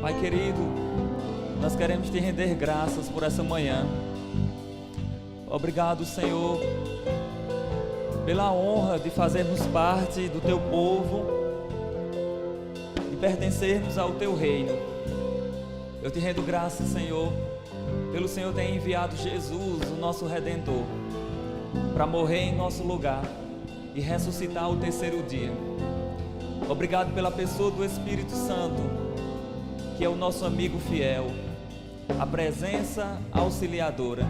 Pai querido, nós queremos te render graças por essa manhã. Obrigado, Senhor, pela honra de fazermos parte do teu povo, de pertencermos ao teu reino. Eu te rendo graças, Senhor, pelo Senhor ter enviado Jesus, o nosso Redentor, para morrer em nosso lugar e ressuscitar ao terceiro dia. Obrigado pela pessoa do Espírito Santo, que é o nosso amigo fiel, a presença auxiliadora,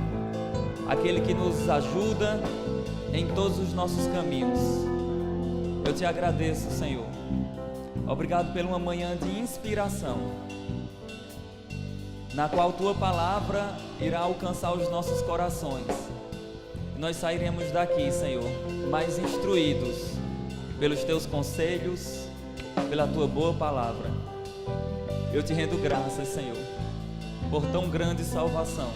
aquele que nos ajuda em todos os nossos caminhos. Eu te agradeço, Senhor. Obrigado por uma manhã de inspiração, na qual tua palavra irá alcançar os nossos corações. E nós sairemos daqui, Senhor, mais instruídos pelos teus conselhos, pela tua boa palavra. Eu te rendo graças, Senhor, por tão grande salvação.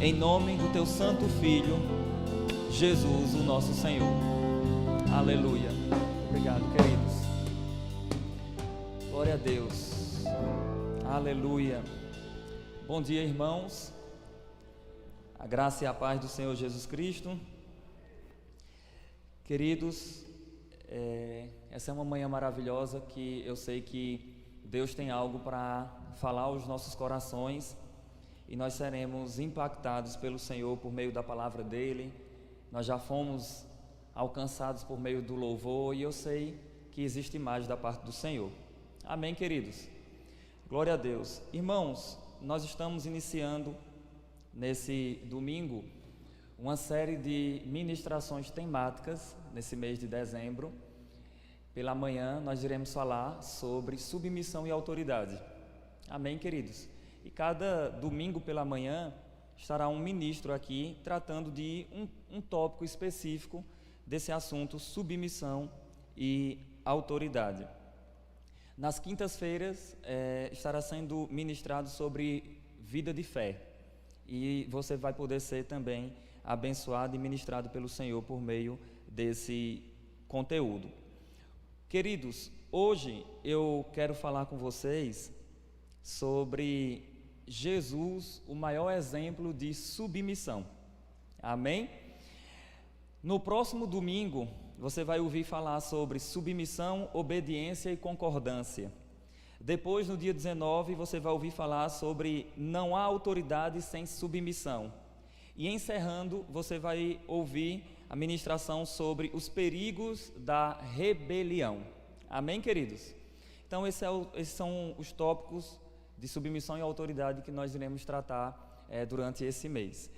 Em nome do teu santo Filho, Jesus, o nosso Senhor. Aleluia. Obrigado, queridos. Glória a Deus. Aleluia. Bom dia, irmãos. A graça e a paz do Senhor Jesus Cristo. Queridos, essa é uma manhã maravilhosa que eu sei que Deus tem algo para falar aos nossos corações e nós seremos impactados pelo Senhor por meio da palavra dele. Nós já fomos alcançados por meio do louvor e eu sei que existe mais da parte do Senhor. Amém, queridos? Glória a Deus. Irmãos, nós estamos iniciando nesse domingo uma série de ministrações temáticas nesse mês de dezembro. Pela manhã nós iremos falar sobre submissão e autoridade. Amém, queridos? E cada domingo pela manhã estará um ministro aqui tratando de um tópico específico desse assunto, submissão e autoridade. Nas quintas-feiras estará sendo ministrado sobre vida de fé. E você vai poder ser também abençoado e ministrado pelo Senhor por meio desse conteúdo. Queridos, hoje eu quero falar com vocês sobre Jesus, o maior exemplo de submissão. Amém? No próximo domingo, você vai ouvir falar sobre submissão, obediência e concordância. Depois, no dia 19, você vai ouvir falar sobre não há autoridade sem submissão. E encerrando, você vai ouvir a ministração sobre os perigos da rebelião. Amém, queridos? Então, esses são os tópicos de submissão e autoridade que nós iremos tratar durante esse mês.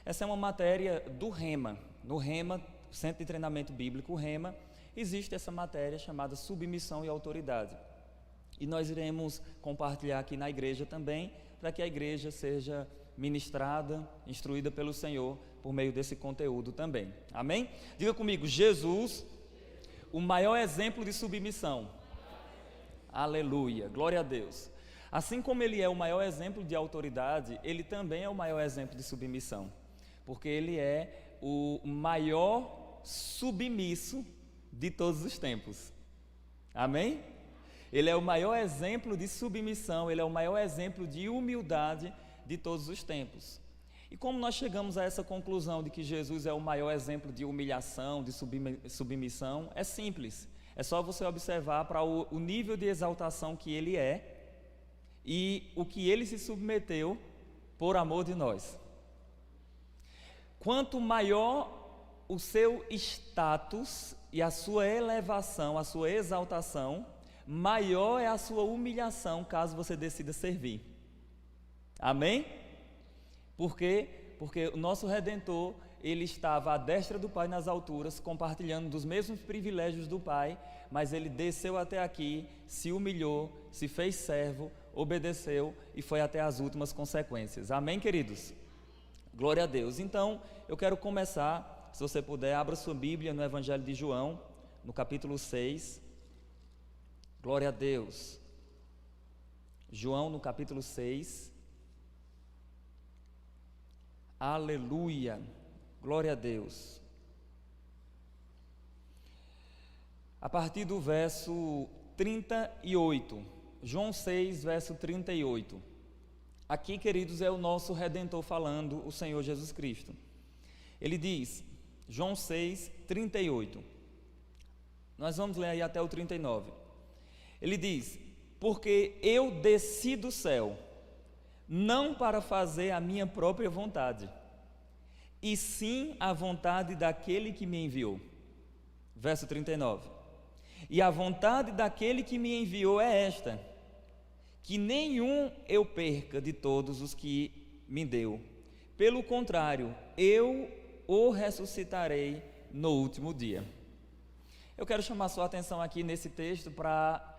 Essa é uma matéria do Rema. No Rema, Centro de Treinamento Bíblico Rema, existe essa matéria chamada submissão e autoridade. E nós iremos compartilhar aqui na igreja também, para que a igreja seja ministrada, instruída pelo Senhor por meio desse conteúdo também. Amém? Diga comigo, Jesus, o maior exemplo de submissão. Aleluia, glória a Deus. Assim como ele é o maior exemplo de autoridade, ele também é o maior exemplo de submissão, porque ele é o maior submisso de todos os tempos. Amém? Ele é o maior exemplo de submissão, ele é o maior exemplo de humildade de todos os tempos. E como nós chegamos a essa conclusão de que Jesus é o maior exemplo de humilhação, de submissão, é simples. É só você observar para o nível de exaltação que ele é e o que ele se submeteu por amor de nós. Quanto maior o seu status e a sua elevação, a sua exaltação, maior é a sua humilhação caso você decida servir. Amém? Por quê? Porque o nosso Redentor, ele estava à destra do Pai nas alturas, compartilhando dos mesmos privilégios do Pai, mas ele desceu até aqui, se humilhou, se fez servo, obedeceu e foi até as últimas consequências. Amém, queridos? Glória a Deus. Então, eu quero começar, se você puder, abra sua Bíblia no Evangelho de João, no capítulo 6. Glória a Deus. João no capítulo 6. Aleluia. Glória a Deus. A partir do verso 38. João 6, verso 38. Aqui, queridos, é o nosso Redentor falando, o Senhor Jesus Cristo. Ele diz, João 6, 38. Nós vamos ler aí até o 39. Ele diz: porque eu desci do céu, não para fazer a minha própria vontade, e sim a vontade daquele que me enviou. Verso 39. E a vontade daquele que me enviou é esta: que nenhum eu perca de todos os que me deu. Pelo contrário, eu o ressuscitarei no último dia. Eu quero chamar sua atenção aqui nesse texto para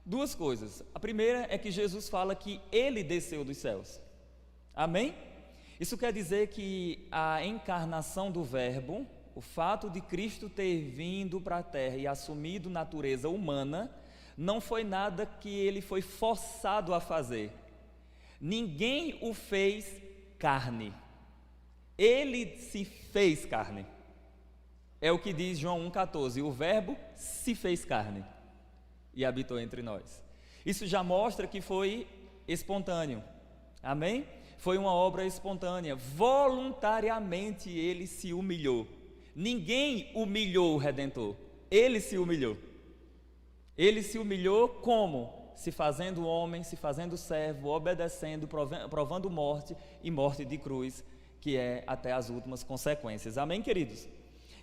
duas coisas. A primeira é que Jesus fala que ele desceu dos céus. Amém? Isso quer dizer que a encarnação do Verbo, o fato de Cristo ter vindo para a terra e assumido natureza humana, não foi nada que ele foi forçado a fazer. Ninguém o fez carne. Ele se fez carne. É o que diz João 1,14. O Verbo se fez carne e habitou entre nós. Isso já mostra que foi espontâneo. Amém? Foi uma obra espontânea. Voluntariamente ele se humilhou. Ninguém humilhou o Redentor. Ele se humilhou. Ele se humilhou como? Se fazendo homem, se fazendo servo, obedecendo, provando morte e morte de cruz, que é até as últimas consequências. Amém, queridos?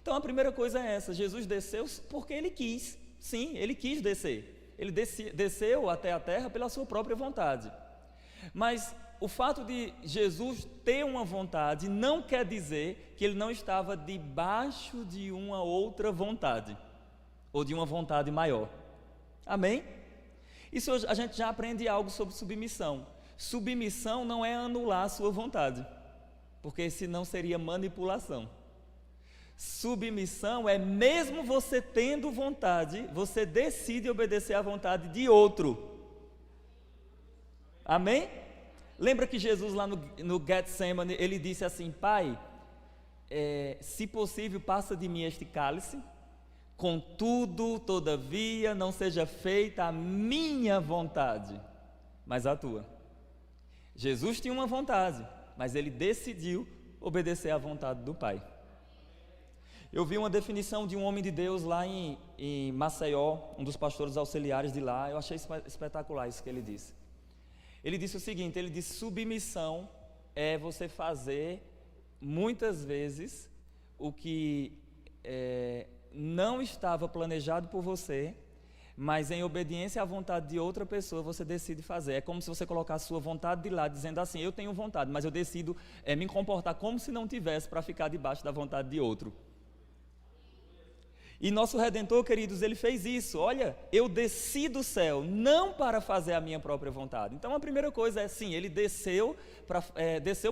Então a primeira coisa é essa: Jesus desceu porque ele quis. Sim, ele quis descer. Ele desceu até a terra pela sua própria vontade. Mas o fato de Jesus ter uma vontade não quer dizer que ele não estava debaixo de uma outra vontade, ou de uma vontade maior. Amém? Isso a gente já aprende algo sobre submissão. Submissão não é anular a sua vontade, porque senão seria manipulação. Submissão é, mesmo você tendo vontade, você decide obedecer à vontade de outro. Amém? Lembra que Jesus lá no Getsemane, ele disse assim: Pai, se possível passa de mim este cálice, contudo, todavia, não seja feita a minha vontade, mas a tua. Jesus tinha uma vontade, mas ele decidiu obedecer à vontade do Pai. Eu vi uma definição de um homem de Deus lá em Maceió, um dos pastores auxiliares de lá. Eu achei espetacular isso que ele disse. Ele disse o seguinte: ele disse, submissão é você fazer muitas vezes o que não estava planejado por você, mas em obediência à vontade de outra pessoa você decide fazer. É como se você colocasse a sua vontade de lado, dizendo assim: eu tenho vontade, mas eu decido me comportar como se não tivesse, para ficar debaixo da vontade de outro. E nosso Redentor, queridos, ele fez isso. Olha, eu desci do céu, não para fazer a minha própria vontade. Então a primeira coisa é, sim, ele desceu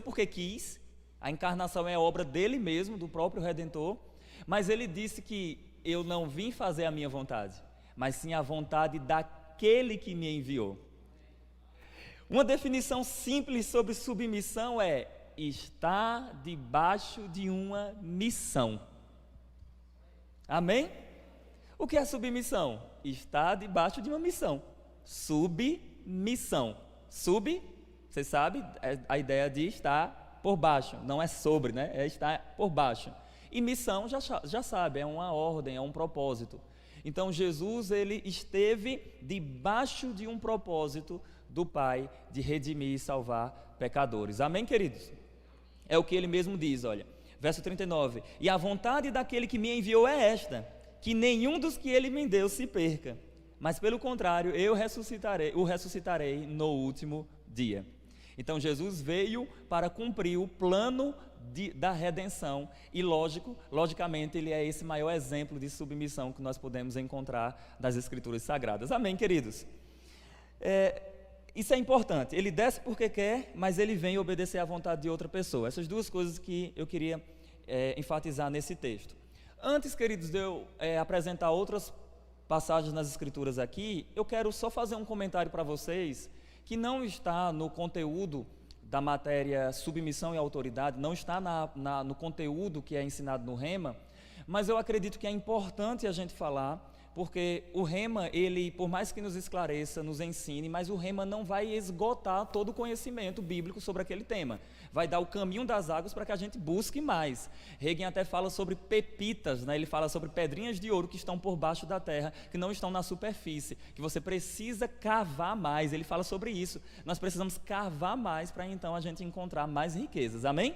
porque quis. A encarnação é obra dele mesmo, do próprio Redentor. Mas ele disse que eu não vim fazer a minha vontade, mas sim a vontade daquele que me enviou. Uma definição simples sobre submissão é estar debaixo de uma missão. Amém? O que é submissão? Está debaixo de uma missão. Submissão. Sub, você sabe, é a ideia de estar por baixo. Não é sobre, né? É estar por baixo. E missão, já sabe, é uma ordem, é um propósito. Então Jesus, ele esteve debaixo de um propósito do Pai de redimir e salvar pecadores. Amém, queridos? É o que ele mesmo diz, olha. Verso 39, e a vontade daquele que me enviou é esta, que nenhum dos que ele me deu se perca, mas pelo contrário, eu o ressuscitarei no último dia. Então Jesus veio para cumprir o plano da redenção e logicamente ele é esse maior exemplo de submissão que nós podemos encontrar das Escrituras Sagradas. Amém, queridos? Isso é importante, ele desce porque quer, mas ele vem obedecer à vontade de outra pessoa. Essas duas coisas que eu queria enfatizar nesse texto. Antes, queridos, de eu apresentar outras passagens nas Escrituras aqui, eu quero só fazer um comentário para vocês, que não está no conteúdo da matéria submissão e autoridade, não está no conteúdo que é ensinado no Rema, mas eu acredito que é importante a gente falar, porque o rema, ele, por mais que nos esclareça, nos ensine, mas o rema não vai esgotar todo o conhecimento bíblico sobre aquele tema. Vai dar o caminho das águas para que a gente busque mais. Hegel até fala sobre pepitas, né? Ele fala sobre pedrinhas de ouro que estão por baixo da terra, que não estão na superfície, que você precisa cavar mais. Ele fala sobre isso. Nós precisamos cavar mais para então a gente encontrar mais riquezas. Amém?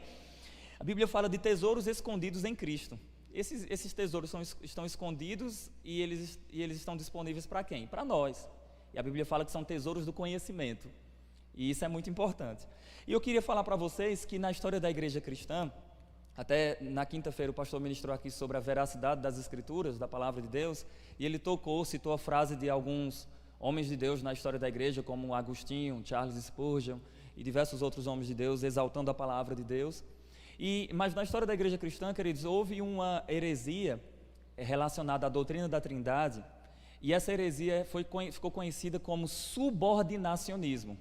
A Bíblia fala de tesouros escondidos em Cristo. Esses tesouros estão escondidos e eles estão disponíveis para quem? Para nós. E a Bíblia fala que são tesouros do conhecimento. E isso é muito importante. E eu queria falar para vocês que na história da igreja cristã, até na quinta-feira o pastor ministrou aqui sobre a veracidade das Escrituras, da palavra de Deus, e ele citou a frase de alguns homens de Deus na história da igreja, como Agostinho, Charles Spurgeon e diversos outros homens de Deus, exaltando a palavra de Deus. Mas na história da igreja cristã, queridos, houve uma heresia relacionada à doutrina da Trindade, e essa heresia ficou conhecida como subordinacionismo.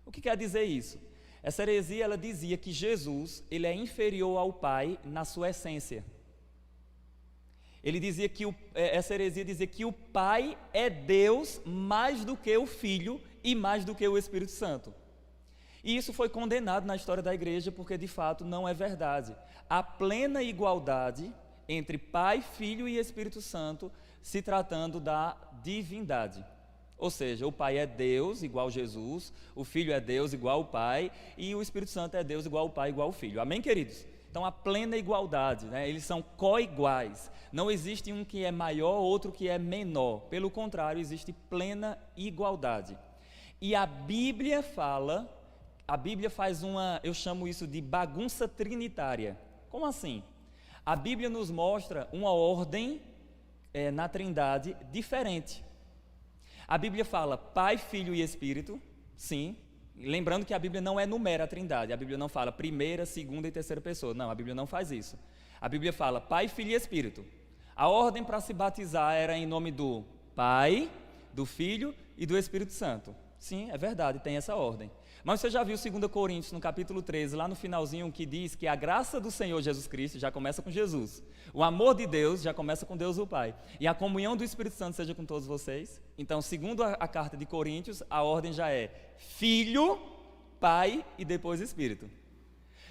O que quer dizer isso? Essa heresia, ela dizia que Jesus, ele é inferior ao Pai na sua essência. Essa heresia dizia que o Pai é Deus mais do que o Filho e mais do que o Espírito Santo. E isso foi condenado na história da igreja porque de fato não é verdade. Há plena igualdade entre Pai, Filho e Espírito Santo se tratando da divindade. Ou seja, o Pai é Deus igual Jesus, o Filho é Deus igual ao Pai e o Espírito Santo é Deus igual ao Pai igual ao Filho. Amém, queridos? Então há plena igualdade, né? Eles são co-iguais. Não existe um que é maior, outro que é menor. Pelo contrário, existe plena igualdade. E a Bíblia faz eu chamo isso de bagunça trinitária. Como assim? A Bíblia nos mostra uma ordem na Trindade diferente. A Bíblia fala Pai, Filho e Espírito, sim. Lembrando que a Bíblia não enumera a Trindade. A Bíblia não fala primeira, segunda e terceira pessoa. Não, a Bíblia não faz isso. A Bíblia fala Pai, Filho e Espírito. A ordem para se batizar era em nome do Pai, do Filho e do Espírito Santo. Sim, é verdade, tem essa ordem. Mas você já viu 2 Coríntios, no capítulo 13, lá no finalzinho, que diz que a graça do Senhor Jesus Cristo já começa com Jesus. O amor de Deus já começa com Deus o Pai. E a comunhão do Espírito Santo seja com todos vocês. Então, segundo a carta de Coríntios, a ordem já é Filho, Pai e depois Espírito.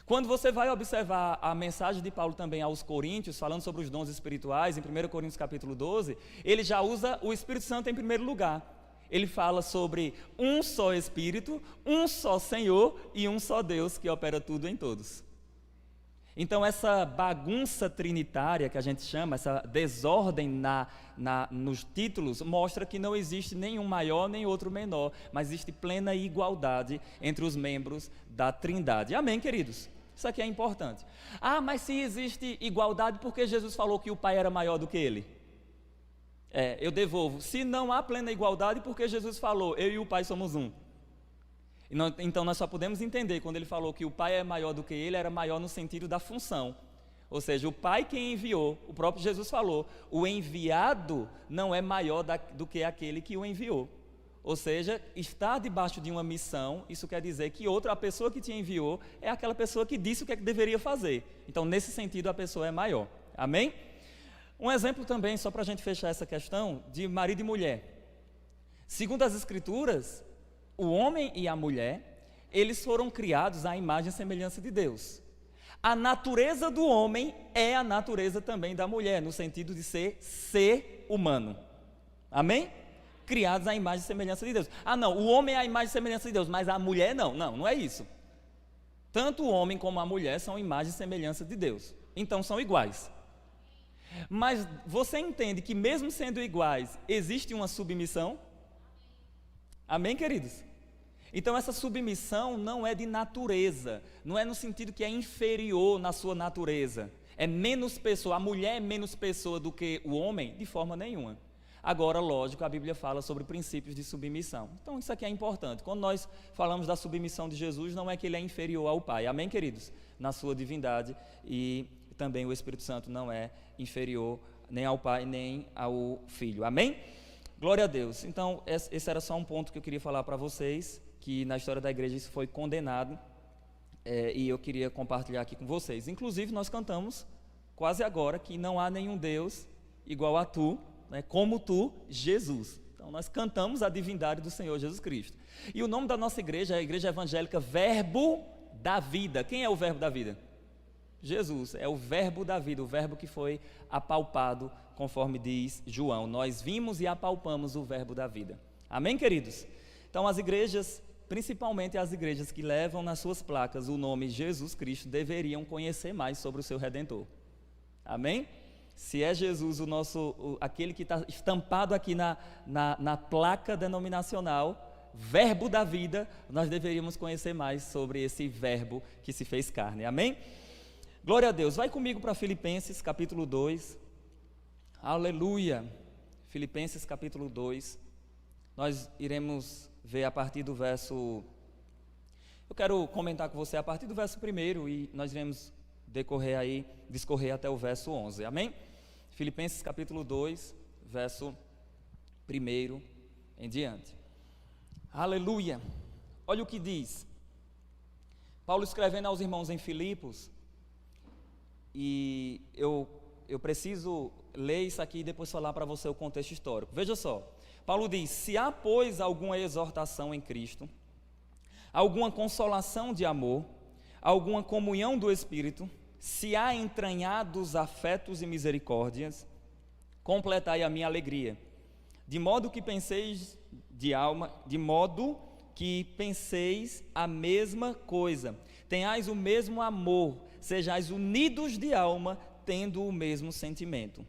Quando você vai observar a mensagem de Paulo também aos Coríntios, falando sobre os dons espirituais, em 1 Coríntios capítulo 12, ele já usa o Espírito Santo em primeiro lugar. Ele fala sobre um só Espírito, um só Senhor e um só Deus que opera tudo em todos. Então essa bagunça trinitária que a gente chama, essa desordem nos títulos, mostra que não existe nenhum maior nem outro menor, mas existe plena igualdade entre os membros da Trindade. Amém, queridos? Isso aqui é importante. Mas se existe igualdade, por que Jesus falou que o Pai era maior do que ele? Eu devolvo. Se não há plena igualdade, porque Jesus falou, eu e o Pai somos um. Então nós só podemos entender, quando ele falou que o Pai é maior do que ele, era maior no sentido da função. Ou seja, o Pai quem enviou, o próprio Jesus falou, o enviado não é maior do que aquele que o enviou. Ou seja, estar debaixo de uma missão, isso quer dizer que a pessoa que te enviou é aquela pessoa que disse o que é que deveria fazer. Então nesse sentido a pessoa é maior. Amém? Um exemplo também, só para a gente fechar essa questão, de marido e mulher. Segundo as Escrituras, o homem e a mulher, eles foram criados à imagem e semelhança de Deus. A natureza do homem é a natureza também da mulher, no sentido de ser humano. Amém? Criados à imagem e semelhança de Deus. Não, o homem é a imagem e semelhança de Deus, mas a mulher não. Não é isso. Tanto o homem como a mulher são imagem e semelhança de Deus. Então são iguais. Mas você entende que mesmo sendo iguais, existe uma submissão? Amém, queridos? Então essa submissão não é de natureza, não é no sentido que é inferior na sua natureza, é menos pessoa, a mulher é menos pessoa do que o homem? De forma nenhuma. Agora, lógico, a Bíblia fala sobre princípios de submissão. Então isso aqui é importante. Quando nós falamos da submissão de Jesus, não é que ele é inferior ao Pai, amém, queridos? Na sua divindade, e também o Espírito Santo não é inferior nem ao Pai, nem ao Filho. Amém? Glória a Deus. Então, esse era só um ponto que eu queria falar para vocês, que na história da igreja isso foi condenado, e eu queria compartilhar aqui com vocês. Inclusive, nós cantamos quase agora que não há nenhum Deus igual a tu, né? Como tu, Jesus. Então nós cantamos a divindade do Senhor Jesus Cristo. E o nome da nossa igreja é a Igreja Evangélica Verbo da Vida. Quem é o Verbo da Vida? Jesus, é o Verbo da vida, o Verbo que foi apalpado, conforme diz João. Nós vimos e apalpamos o Verbo da vida. Amém, queridos? Então as igrejas, principalmente as igrejas que levam nas suas placas o nome Jesus Cristo, deveriam conhecer mais sobre o seu Redentor. Amém? Se é Jesus aquele que está estampado aqui na placa denominacional, Verbo da vida, nós deveríamos conhecer mais sobre esse Verbo que se fez carne. Amém? Glória a Deus. Vai comigo para Filipenses capítulo 2. Aleluia. Filipenses capítulo 2. Nós iremos ver a partir do verso... Eu quero comentar com você a partir do verso 1 e nós iremos discorrer até o verso 11. Amém? Filipenses capítulo 2, verso 1 em diante. Aleluia. Olha o que diz Paulo escrevendo aos irmãos em Filipos. E eu preciso ler isso aqui e depois falar para você o contexto histórico. Veja só, Paulo diz: se há, pois, alguma exortação em Cristo, alguma consolação de amor, alguma comunhão do Espírito, se há entranhados afetos e misericórdias, completai a minha alegria, de modo que penseis a mesma coisa, tenhais o mesmo amor, sejais unidos de alma, tendo o mesmo sentimento.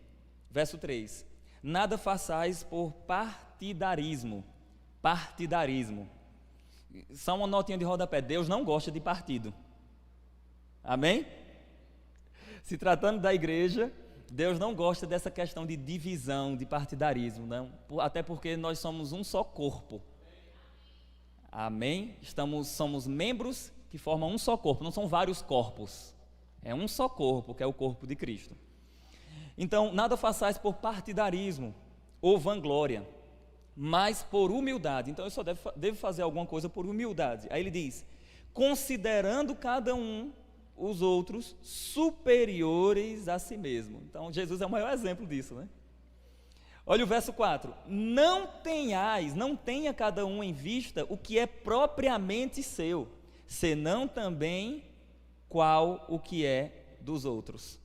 Verso 3: nada façais por partidarismo. Só uma notinha de rodapé: Deus não gosta de partido. Amém? Se tratando da igreja, Deus não gosta dessa questão de divisão, de partidarismo, não? Até porque nós somos um só corpo. Amém? Somos membros que formam um só corpo, não são vários corpos. É um só corpo, que é o corpo de Cristo. Então, nada façais por partidarismo ou vanglória, mas por humildade. Então, eu só devo fazer alguma coisa por humildade. Aí ele diz: considerando cada um os outros superiores a si mesmo. Então, Jesus é o maior exemplo disso, né? Olha o verso 4: não tenha cada um em vista o que é propriamente seu, senão também qual o que é dos outros.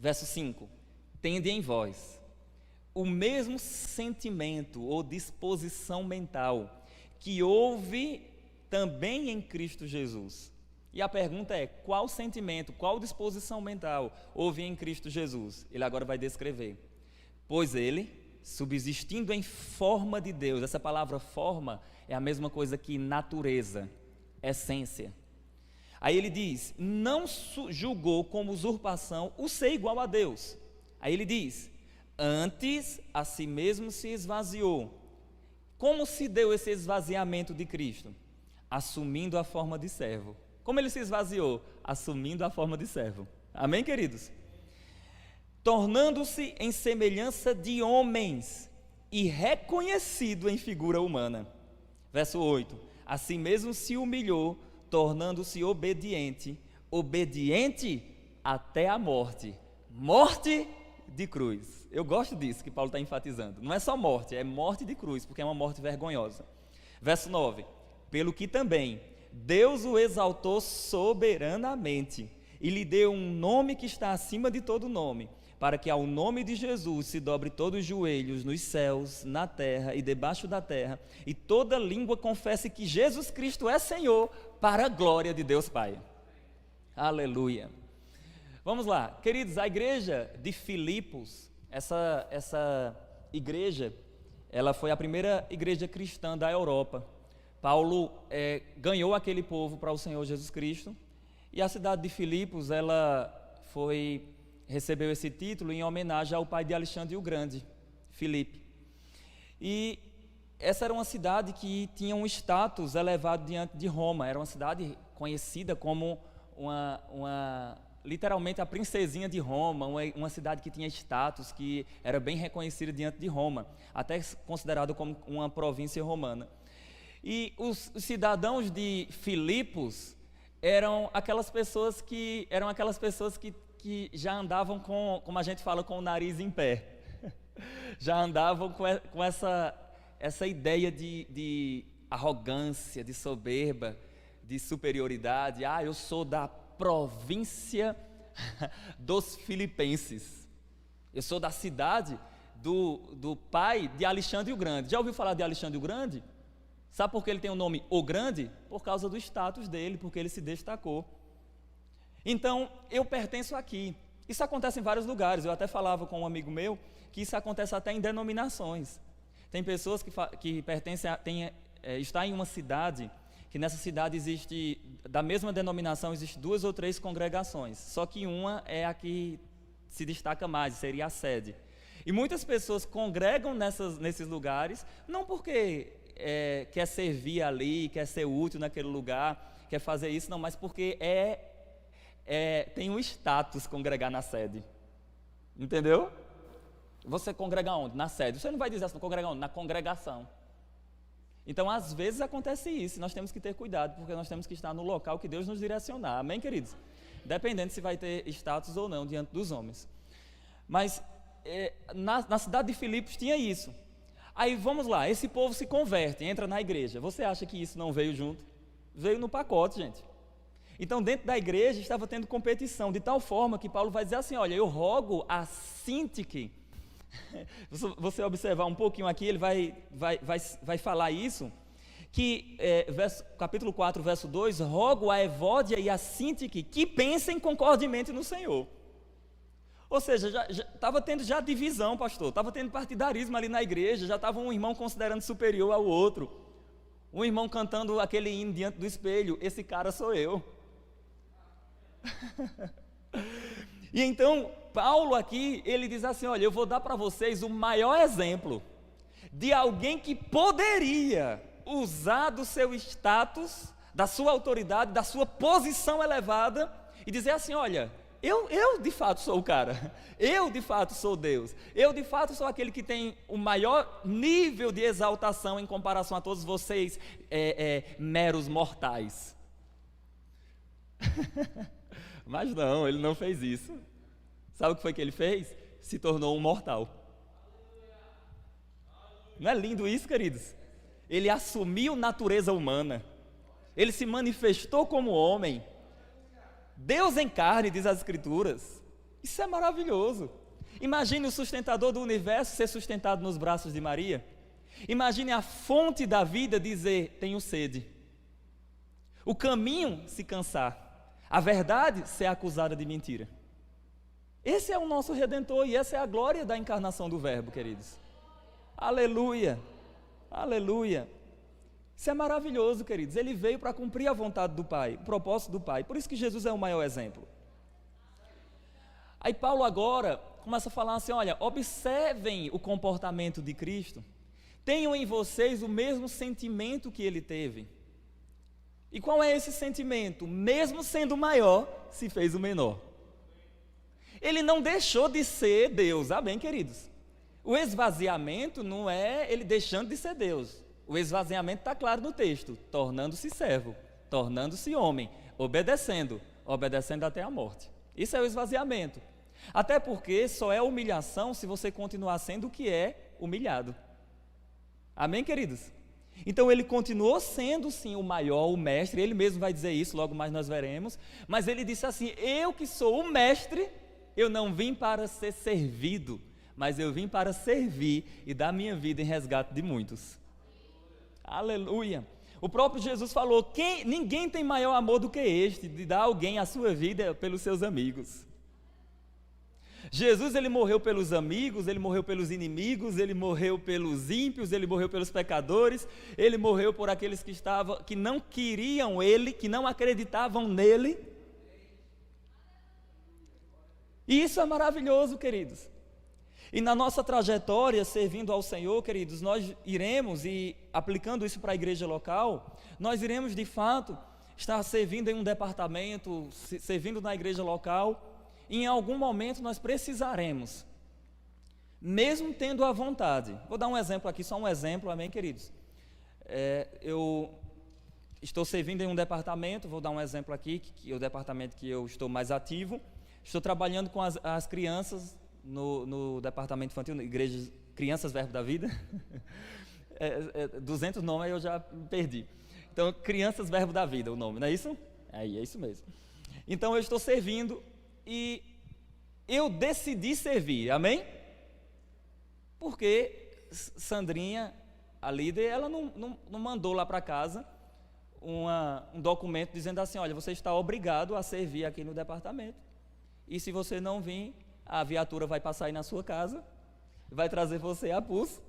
Verso 5: tende em vós o mesmo sentimento ou disposição mental que houve também em Cristo Jesus. E a pergunta é: qual sentimento, qual disposição mental houve em Cristo Jesus? Ele agora vai descrever: pois ele, subsistindo em forma de Deus. Essa palavra forma é a mesma coisa que natureza, essência. Aí ele diz: não julgou como usurpação o ser igual a Deus. Aí ele diz: antes a si mesmo se esvaziou. Como se deu esse esvaziamento de Cristo? Assumindo a forma de servo. Como ele se esvaziou? Assumindo a forma de servo. Amém, queridos? Tornando-se em semelhança de homens e reconhecido em figura humana. Verso 8: a si mesmo se humilhou, tornando-se obediente até a morte de cruz. Eu gosto disso que Paulo está enfatizando. Não é só morte, é morte de cruz, porque é uma morte vergonhosa. Verso 9: pelo que também Deus o exaltou soberanamente e lhe deu um nome que está acima de todo nome, para que ao nome de Jesus se dobre todos os joelhos nos céus, na terra e debaixo da terra, e toda língua confesse que Jesus Cristo é Senhor, para a glória de Deus Pai. Aleluia. Vamos lá, queridos, a igreja de Filipos, essa igreja, ela foi a primeira igreja cristã da Europa. Paulo ganhou aquele povo para o Senhor Jesus Cristo, e a cidade de Filipos, ela recebeu esse título em homenagem ao pai de Alexandre o Grande, Filipe. E essa era uma cidade que tinha um status elevado diante de Roma. Era uma cidade conhecida como literalmente a princesinha de Roma, uma cidade que tinha status, que era bem reconhecida diante de Roma, até considerado como uma província romana. E os cidadãos de Filipos eram aquelas pessoas que já andavam com, como a gente fala, com o nariz em pé. já andavam com essa ideia de arrogância, de soberba, de superioridade. Eu sou da província dos filipenses, eu sou da cidade do pai de Alexandre o Grande. Já ouviu falar de Alexandre o Grande? Sabe por que ele tem o nome O Grande? Por causa do status dele, porque ele se destacou. Então, eu pertenço aqui. Isso acontece em vários lugares. Eu até falava com um amigo meu que isso acontece até em denominações. Tem pessoas que pertencem está em uma cidade, que nessa cidade existe, da mesma denominação, existe 2 ou 3 congregações, só que uma é a que se destaca mais, seria a sede. E muitas pessoas congregam nesses lugares, não porque quer servir ali, quer ser útil naquele lugar, quer fazer isso, não, mas porque tem um status congregar na sede. Entendeu? Você congrega onde? Na sede. Você não vai dizer assim, congrega onde? Na congregação. Então, às vezes acontece isso, e nós temos que ter cuidado, porque nós temos que estar no local que Deus nos direcionar. Amém, queridos? Dependendo se vai ter status ou não diante dos homens. Mas na cidade de Filipos tinha isso. Aí vamos lá, esse povo se converte, entra na igreja. Você acha que isso não veio junto? Veio no pacote, gente. Então, dentro da igreja estava tendo competição, de tal forma que Paulo vai dizer assim: olha, eu rogo a Sintique. Você observar um pouquinho aqui, ele vai falar isso, que capítulo 4, verso 2, rogo a Evódia e a Sintique que pensem concordemente no Senhor. Ou seja, já estava tendo já divisão, pastor, estava tendo partidarismo ali na igreja, já estava um irmão considerando superior ao outro, um irmão cantando aquele hino diante do espelho: esse cara sou eu. E então, Paulo aqui, ele diz assim: olha, eu vou dar para vocês o maior exemplo de alguém que poderia usar do seu status, da sua autoridade, da sua posição elevada, e dizer assim: olha, eu de fato sou o cara, eu de fato sou Deus, eu de fato sou aquele que tem o maior nível de exaltação em comparação a todos vocês, meros mortais. Mas não, ele não fez isso. Sabe o que foi que ele fez? Se tornou um mortal. Não é lindo isso, queridos? Ele assumiu natureza humana. Ele se manifestou como homem. Deus em carne, diz as Escrituras. Isso é maravilhoso. Imagine o sustentador do universo ser sustentado nos braços de Maria. Imagine a fonte da vida dizer: tenho sede. O caminho se cansar. A verdade ser acusada de mentira. Esse é o nosso Redentor e essa é a glória da encarnação do Verbo, queridos. Aleluia, aleluia. Isso é maravilhoso, queridos. Ele veio para cumprir a vontade do Pai, o propósito do Pai. Por isso que Jesus é o maior exemplo. Aí Paulo agora começa a falar assim: olha, observem o comportamento de Cristo. Tenham em vocês o mesmo sentimento que ele teve. E qual é esse sentimento? Mesmo sendo maior, se fez o menor. Ele não deixou de ser Deus, amém, queridos? O esvaziamento não é ele deixando de ser Deus. O esvaziamento está claro no texto: tornando-se servo, tornando-se homem, obedecendo até a morte. Isso é o esvaziamento. Até porque só é humilhação se você continuar sendo o que é humilhado. Amém, queridos? Então ele continuou sendo sim o maior, o mestre. Ele mesmo vai dizer isso, logo mais nós veremos. Mas ele disse assim: eu que sou o mestre, eu não vim para ser servido, mas eu vim para servir e dar minha vida em resgate de muitos. Aleluia. O próprio Jesus falou: ninguém tem maior amor do que este, de dar alguém a sua vida pelos seus amigos. Jesus, ele morreu pelos amigos, ele morreu pelos inimigos, ele morreu pelos ímpios, ele morreu pelos pecadores, ele morreu por aqueles que não queriam ele, que não acreditavam nele. E isso é maravilhoso, queridos. E na nossa trajetória, servindo ao Senhor, queridos, nós iremos, e aplicando isso para a igreja local, nós iremos de fato estar servindo em um departamento, servindo na igreja local. Em algum momento nós precisaremos, mesmo tendo a vontade. Vou dar um exemplo aqui, só um exemplo, amém, queridos? Eu estou servindo em um departamento, vou dar um exemplo aqui, que é o departamento que eu estou mais ativo. Estou trabalhando com as crianças no departamento infantil, na igreja Crianças Verbo da Vida. 200 nomes aí eu já perdi. Então, Crianças Verbo da Vida, o nome, não é isso? É isso mesmo. Então, eu estou servindo e eu decidi servir, amém? Porque Sandrinha, a líder, ela não mandou lá para casa um documento dizendo assim, olha, você está obrigado a servir aqui no departamento. E se você não vir, a viatura vai passar aí na sua casa, vai trazer você a pulso,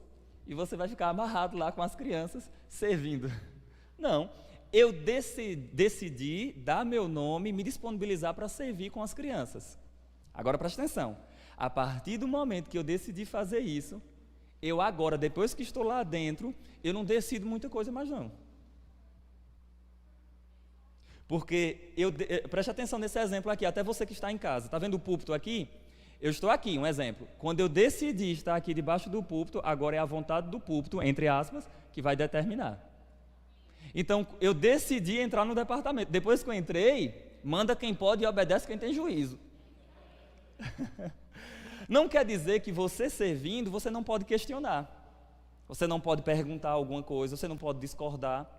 e você vai ficar amarrado lá com as crianças, servindo. Não, eu decidi dar meu nome e me disponibilizar para servir com as crianças. Agora presta atenção, a partir do momento que eu decidi fazer isso, eu agora, depois que estou lá dentro, eu não decido muita coisa mais não. Porque, preste atenção nesse exemplo aqui, até você que está em casa, está vendo o púlpito aqui? Eu estou aqui, um exemplo. Quando eu decidi estar aqui debaixo do púlpito, agora é a vontade do púlpito, entre aspas, que vai determinar. Então, eu decidi entrar no departamento. Depois que eu entrei, manda quem pode e obedece quem tem juízo. Não quer dizer que você servindo, você não pode questionar. Você não pode perguntar alguma coisa, você não pode discordar.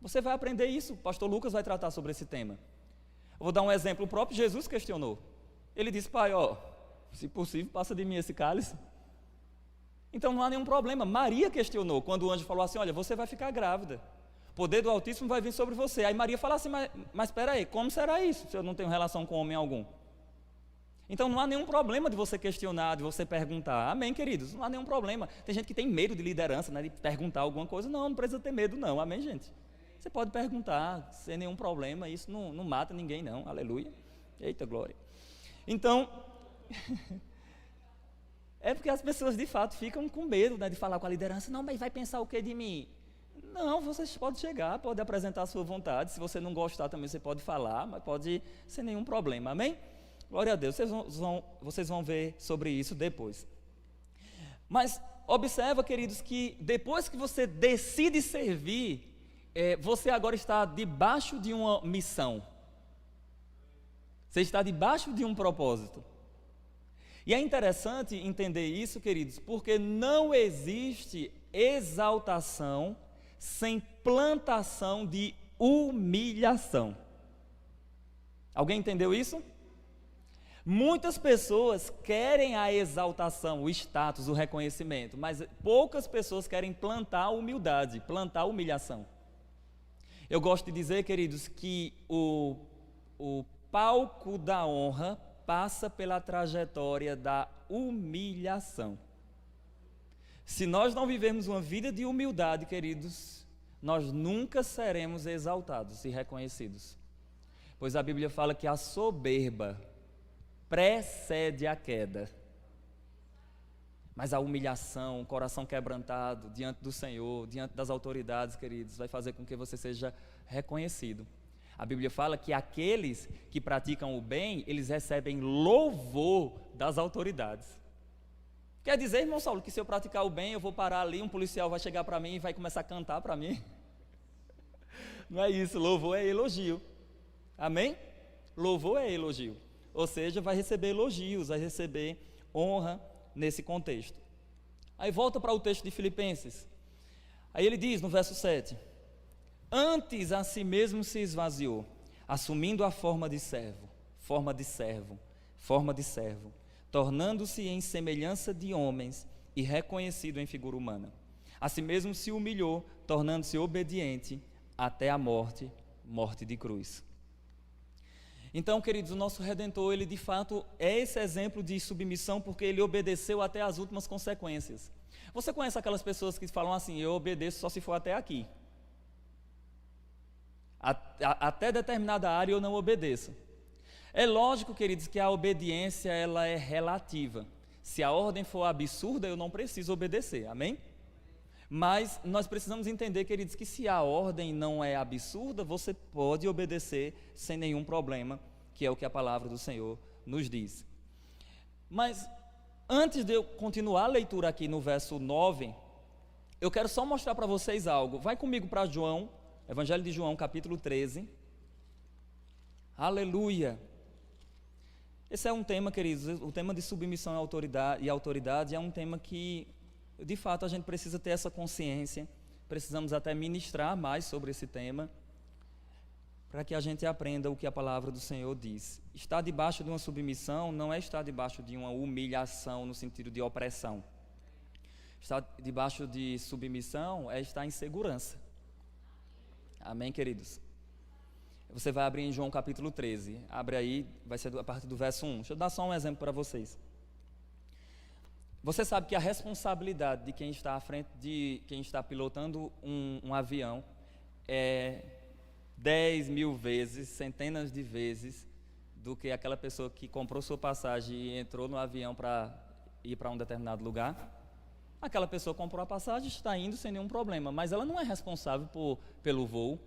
Você vai aprender isso, o pastor Lucas vai tratar sobre esse tema. Eu vou dar um exemplo, o próprio Jesus questionou. Ele disse, pai, se possível, passa de mim esse cálice. Então não há nenhum problema. Maria questionou, quando o anjo falou assim, olha, você vai ficar grávida. O poder do Altíssimo vai vir sobre você. Aí Maria fala assim, mas espera aí, como será isso, se eu não tenho relação com homem algum? Então não há nenhum problema de você questionar, de você perguntar. Amém, queridos? Não há nenhum problema. Tem gente que tem medo de liderança, né, de perguntar alguma coisa. Não precisa ter medo não, amém, gente? Você pode perguntar, sem nenhum problema, isso não mata ninguém não, aleluia. Eita glória. Então, é porque as pessoas de fato ficam com medo, né, de falar com a liderança. Não, mas vai pensar o que de mim? Não, você pode chegar, pode apresentar a sua vontade. Se você não gostar também você pode falar, mas pode sem nenhum problema, amém? Glória a Deus, vocês vão ver sobre isso depois. Mas observa, queridos, que depois que você decide servir, você agora está debaixo de uma missão. Você está debaixo de um propósito. E é interessante entender isso, queridos, porque não existe exaltação sem plantação de humilhação. Alguém entendeu isso? Muitas pessoas querem a exaltação, o status, o reconhecimento, mas poucas pessoas querem plantar a humildade, plantar a humilhação. Eu gosto de dizer, queridos, que o palco da honra passa pela trajetória da humilhação. Se nós não vivermos uma vida de humildade, queridos, nós nunca seremos exaltados e reconhecidos. Pois a Bíblia fala que a soberba precede a queda. Mas a humilhação, o coração quebrantado diante do Senhor, diante das autoridades, queridos, vai fazer com que você seja reconhecido. A Bíblia fala que aqueles que praticam o bem, eles recebem louvor das autoridades. Quer dizer, irmão Saulo, que se eu praticar o bem, eu vou parar ali, um policial vai chegar para mim e vai começar a cantar para mim? Não é isso, louvor é elogio. Amém? Louvor é elogio. Ou seja, vai receber elogios, vai receber honra nesse contexto. Aí volta para o texto de Filipenses. Aí ele diz no verso 7: antes a si mesmo se esvaziou, assumindo a forma de servo, tornando-se em semelhança de homens e reconhecido em figura humana. A si mesmo se humilhou, tornando-se obediente até a morte de cruz. Então, queridos, o nosso Redentor, ele de fato é esse exemplo de submissão, porque ele obedeceu até as últimas consequências. Você conhece aquelas pessoas que falam assim, eu obedeço só se for até aqui. Até determinada área eu não obedeço. É lógico, queridos, que a obediência ela é relativa. Se a ordem for absurda, eu não preciso obedecer, amém? Mas nós precisamos entender, queridos, que se a ordem não é absurda, você pode obedecer sem nenhum problema, que é o que a palavra do Senhor nos diz. Mas antes de eu continuar a leitura aqui no verso 9, eu quero só mostrar para vocês algo. Vai comigo para João, Evangelho de João, capítulo 13. Aleluia! Esse é um tema, queridos, o tema de submissão e autoridade é um tema que, de fato, a gente precisa ter essa consciência, precisamos até ministrar mais sobre esse tema, para que a gente aprenda o que a palavra do Senhor diz. Estar debaixo de uma submissão não é estar debaixo de uma humilhação no sentido de opressão. Estar debaixo de submissão é estar em segurança. Amém, queridos? Você vai abrir em João capítulo 13. Abre aí, vai ser a partir do verso 1. Deixa eu dar só um exemplo para vocês. Você sabe que a responsabilidade de quem está à frente, de quem está pilotando um avião, é 10.000 vezes, centenas de vezes, do que aquela pessoa que comprou sua passagem e entrou no avião para ir para um determinado lugar. Aquela pessoa comprou a passagem, está indo sem nenhum problema, mas ela não é responsável pelo voo.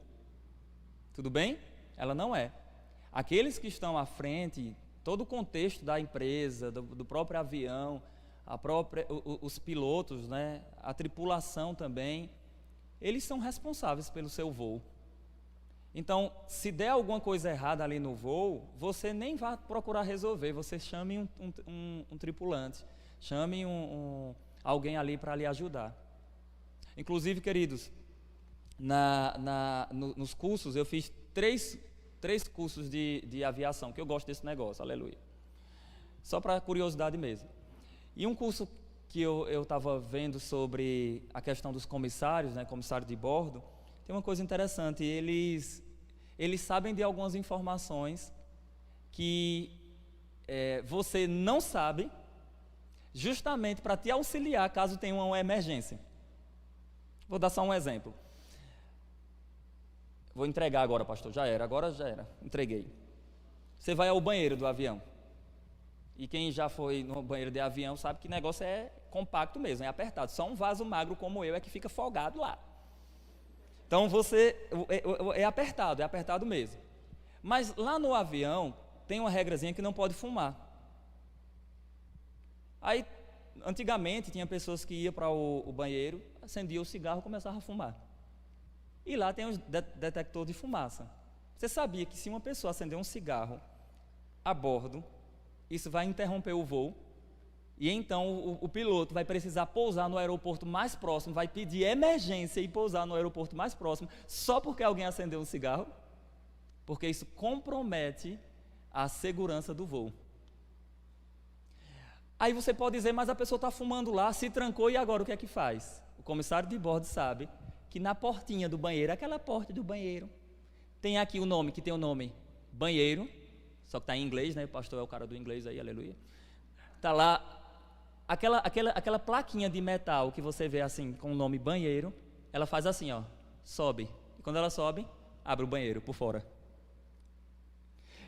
Tudo bem? Ela não é. Aqueles que estão à frente, todo o contexto da empresa, do próprio avião, os pilotos, né, a tripulação também, eles são responsáveis pelo seu voo. Então, se der alguma coisa errada ali no voo, você nem vá procurar resolver, você chame um tripulante, chame alguém ali para lhe ajudar. Inclusive, queridos, nos cursos, eu fiz três cursos de aviação, que eu gosto desse negócio, aleluia. Só para curiosidade mesmo. E um curso que eu estava vendo sobre a questão dos comissários, né, comissário de bordo, tem uma coisa interessante, eles sabem de algumas informações que você não sabe, justamente para te auxiliar caso tenha uma emergência. Vou dar só um exemplo. Vou entregar agora, pastor. Agora já era. Entreguei. Você vai ao banheiro do avião. E quem já foi no banheiro de avião sabe que o negócio é compacto mesmo, é apertado. Só um vaso magro como eu é que fica folgado lá. Então é apertado mesmo. Mas lá no avião tem uma regrazinha que não pode fumar. Aí, antigamente, tinha pessoas que iam para o banheiro, acendiam o cigarro e começavam a fumar. E lá tem um detector de fumaça. Você sabia que se uma pessoa acender um cigarro a bordo, isso vai interromper o voo, e então o piloto vai precisar pousar no aeroporto mais próximo, vai pedir emergência e pousar no aeroporto mais próximo, só porque alguém acendeu um cigarro? Porque isso compromete a segurança do voo. Aí você pode dizer, mas a pessoa está fumando lá, se trancou e agora o que é que faz? O comissário de bordo sabe que na portinha do banheiro, aquela porta do banheiro, tem aqui o nome, que tem o nome banheiro, só que está em inglês, né? O pastor é o cara do inglês aí, aleluia. Está lá, aquela plaquinha de metal que você vê assim, com o nome banheiro, ela faz assim, ó, sobe. E quando ela sobe, abre o banheiro por fora.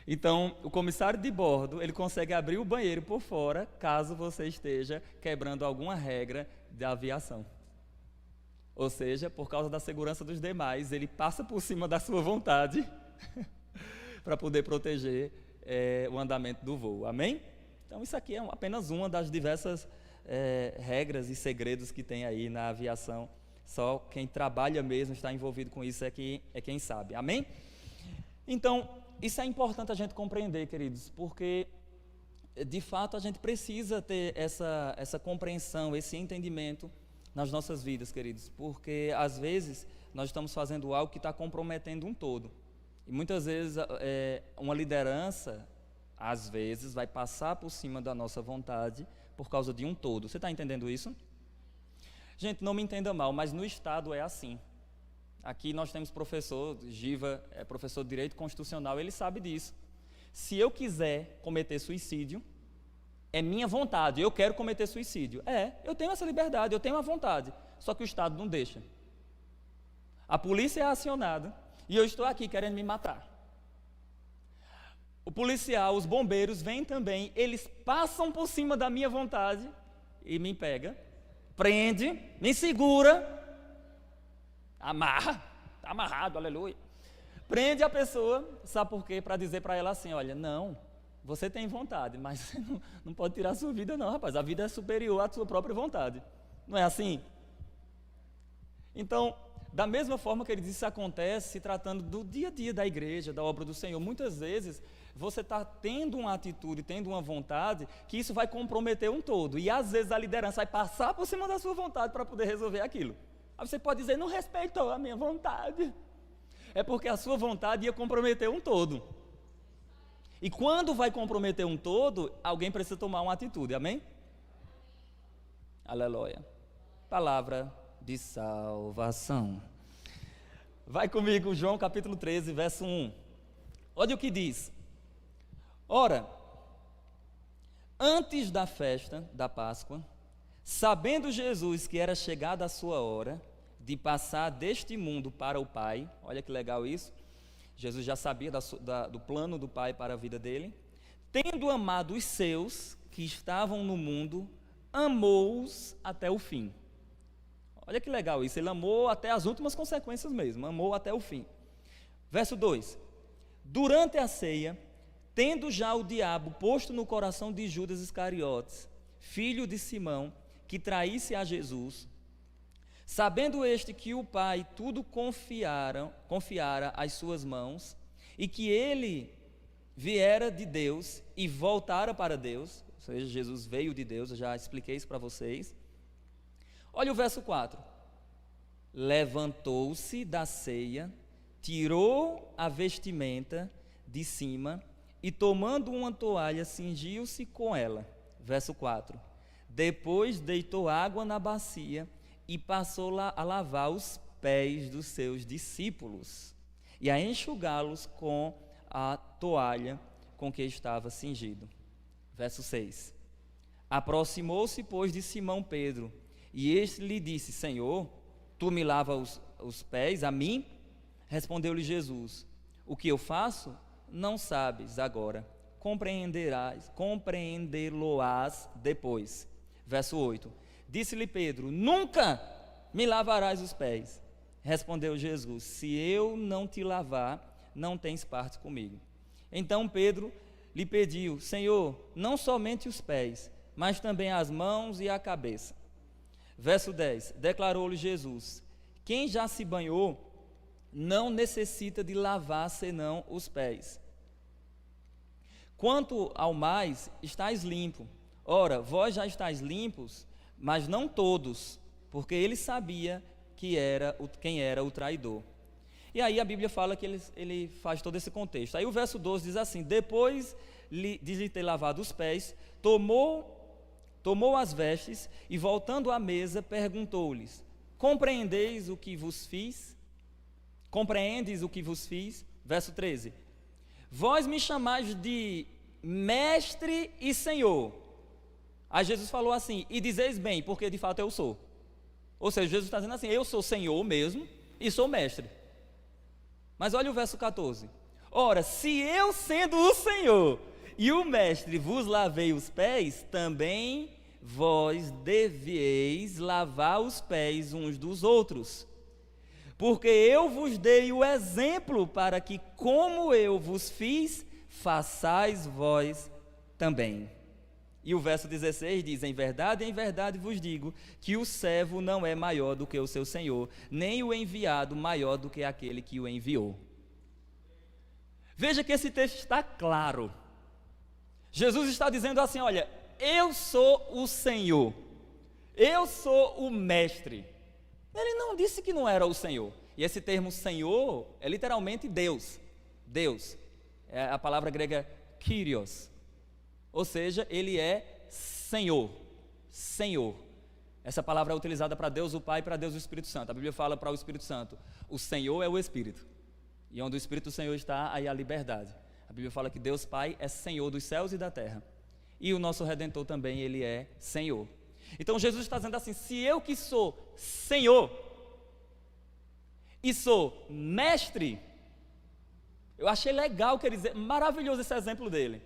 Então, o comissário de bordo, ele consegue abrir o banheiro por fora, caso você esteja quebrando alguma regra da aviação. Ou seja, por causa da segurança dos demais, ele passa por cima da sua vontade para poder proteger o andamento do voo. Amém? Então, isso aqui é apenas uma das diversas regras e segredos que tem aí na aviação. Só quem trabalha mesmo, está envolvido com isso, é quem sabe. Amém? Então, isso é importante a gente compreender, queridos, porque, de fato, a gente precisa ter essa compreensão, esse entendimento nas nossas vidas, queridos, porque, às vezes, nós estamos fazendo algo que está comprometendo um todo. E, muitas vezes, uma liderança, às vezes, vai passar por cima da nossa vontade por causa de um todo. Você está entendendo isso? Gente, não me entenda mal, mas no Estado é assim. Aqui nós temos professor, Giva é professor de Direito Constitucional, ele sabe disso. Se eu quiser cometer suicídio, é minha vontade, eu quero cometer suicídio. Eu tenho essa liberdade, eu tenho a vontade, só que o Estado não deixa. A polícia é acionada e eu estou aqui querendo me matar. O policial, os bombeiros vêm também, eles passam por cima da minha vontade e me pega, prende, me segura, amarra, está amarrado, aleluia. Prende a pessoa, sabe por quê? Para dizer para ela assim, olha, não, você tem vontade, mas você não pode tirar a sua vida não, rapaz, a vida é superior à sua própria vontade. Não é assim? Então, Da mesma forma que ele diz, isso acontece se tratando do dia a dia da igreja, da obra do Senhor. Muitas vezes você está tendo uma atitude, tendo uma vontade, que isso vai comprometer um todo. E às vezes a liderança vai passar por cima da sua vontade para poder resolver aquilo. Aí você pode dizer, não respeitou a minha vontade. É porque a sua vontade ia comprometer um todo. E quando vai comprometer um todo, alguém precisa tomar uma atitude, amém? Aleluia. Palavra de salvação. Vai comigo, João capítulo 13, verso 1. Olha o que diz. Ora, antes da festa da Páscoa, sabendo Jesus que era chegada a sua hora de passar deste mundo para o Pai, olha que legal isso, Jesus já sabia do plano do Pai para a vida dele, tendo amado os seus que estavam no mundo, amou-os até o fim. Olha que legal isso, ele amou até as últimas consequências mesmo, amou até o fim. Verso 2, durante a ceia, tendo já o diabo posto no coração de Judas Iscariotes, filho de Simão, que traísse a Jesus, sabendo este que o Pai tudo confiara às suas mãos, e que ele viera de Deus e voltara para Deus, ou seja, Jesus veio de Deus, eu já expliquei isso para vocês. Olha o verso 4, levantou-se da ceia, tirou a vestimenta de cima, e tomando uma toalha, cingiu-se com ela. Verso 4, depois deitou água na bacia, e passou a lavar os pés dos seus discípulos, e a enxugá-los com a toalha com que estava cingido. Verso 6, aproximou-se, pois, de Simão Pedro, e este lhe disse, Senhor, tu me lavas os pés a mim? Respondeu-lhe Jesus, o que eu faço, não sabes agora, compreendê-lo-ás depois. Verso 8, disse-lhe Pedro, nunca me lavarás os pés. Respondeu Jesus, se eu não te lavar, não tens parte comigo. Então Pedro lhe pediu, Senhor, não somente os pés, mas também as mãos e a cabeça. Verso 10, declarou-lhe Jesus, quem já se banhou, não necessita de lavar senão os pés. Quanto ao mais, estáis limpo. Ora, vós já estáis limpos, mas não todos, porque ele sabia quem era o traidor. E aí a Bíblia fala que ele faz todo esse contexto. Aí o verso 12 diz assim, depois de lhe ter lavado os pés, tomou as vestes e voltando à mesa, perguntou-lhes, compreendeis o que vos fiz? Compreendes o que vos fiz? Verso 13, vós me chamais de mestre e senhor. Aí Jesus falou assim, e dizeis bem, porque de fato eu sou. Ou seja, Jesus está dizendo assim, eu sou senhor mesmo e sou mestre. Mas olha o verso 14, ora, se eu sendo o senhor e o mestre vos lavei os pés, também vós deveis lavar os pés uns dos outros. Porque eu vos dei o exemplo para que, como eu vos fiz, façais vós também. E o verso 16 diz, em verdade vos digo, que o servo não é maior do que o seu senhor, nem o enviado maior do que aquele que o enviou. Veja que esse texto está claro. Jesus está dizendo assim, olha, eu sou o Senhor, eu sou o mestre. Ele não disse que não era o Senhor. E esse termo Senhor é literalmente Deus. Deus. É a palavra grega Kyrios. Ou seja, ele é Senhor. Senhor. Essa palavra é utilizada para Deus o Pai e para Deus o Espírito Santo. A Bíblia fala para o Espírito Santo, o Senhor é o Espírito. E onde o Espírito do Senhor está, aí há liberdade. A Bíblia fala que Deus Pai é Senhor dos céus e da terra. E o nosso Redentor também, ele é Senhor. Então Jesus está dizendo assim, se eu que sou Senhor e sou mestre, eu achei legal, quer dizer, maravilhoso esse exemplo dele.